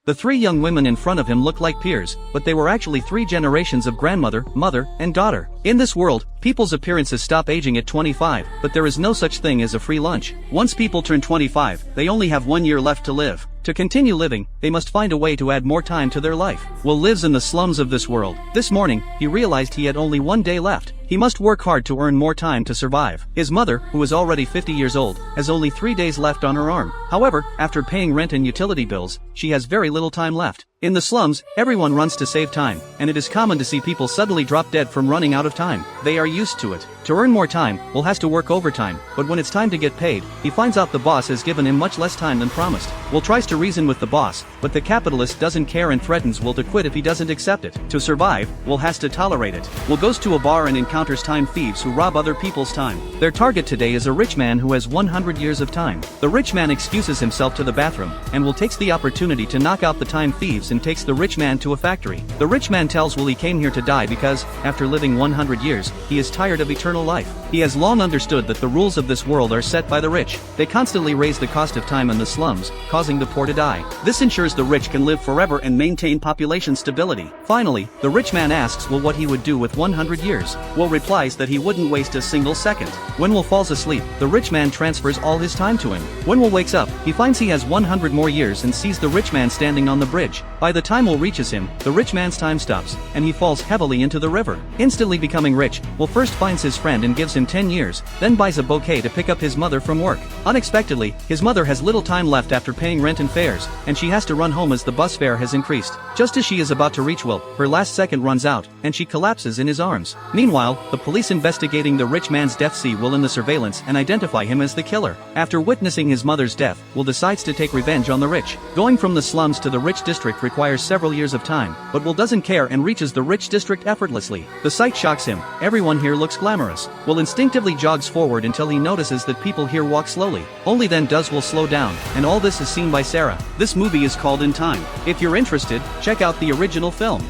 The three young women in front of him looked like peers, but they were actually three generations of grandmother, mother, and daughter. In this world, people's appearances stop aging at 25, but there is no such thing as a free lunch. Once people turn 25, they only have 1 year left to live. To continue living, they must find a way to add more time to their life. Will lives in the slums of this world. This morning, he realized he had only 1 day left. He must work hard to earn more time to survive. His mother, who is already 50 years old, has only 3 days left on her arm. However, after paying rent and utility bills, she has very little time left. In the slums, everyone runs to save time, and it is common to see people suddenly drop dead from running out of time. They are used to it. To earn more time, Will has to work overtime, but when it's time to get paid, he finds out the boss has given him much less time than promised. Will tries to reason with the boss, but the capitalist doesn't care and threatens Will to quit if he doesn't accept it. To survive, Will has to tolerate it. Will goes to a bar and encounters time thieves who rob other people's time. Their target today is a rich man who has 100 years of time. The rich man excuses himself to the bathroom, and Will takes the opportunity to knock out the time thieves and takes the rich man to a factory. The rich man tells Will he came here to die because, after living 100 years, he is tired of eternal life. He has long understood that the rules of this world are set by the rich. They constantly raise the cost of time in the slums, causing the poor to die. This ensures the rich can live forever and maintain population stability. Finally, the rich man asks Will what he would do with 100 years. Will replies that he wouldn't waste a single second. When Will falls asleep, the rich man transfers all his time to him. When Will wakes up, he finds he has 100 more years and sees the rich man standing on the bridge. By the time Will reaches him, the rich man's time stops, and he falls heavily into the river. Instantly becoming rich, Will first finds his friend and gives him 10 years, then buys a bouquet to pick up his mother from work. Unexpectedly, his mother has little time left after paying rent and fares, and she has to run home as the bus fare has increased. Just as she is about to reach Will, her last second runs out, and she collapses in his arms. Meanwhile, the police investigating the rich man's death see Will in the surveillance and identify him as the killer. After witnessing his mother's death, Will decides to take revenge on the rich. Going from the slums to the rich district requires several years of time, but Will doesn't care and reaches the rich district effortlessly. The sight shocks him. Everyone here looks glamorous. Will instinctively jogs forward until he notices that people here walk slowly. Only then does Will slow down, and all this is seen by Sarah. This movie is called In Time. If you're interested, check out the original film.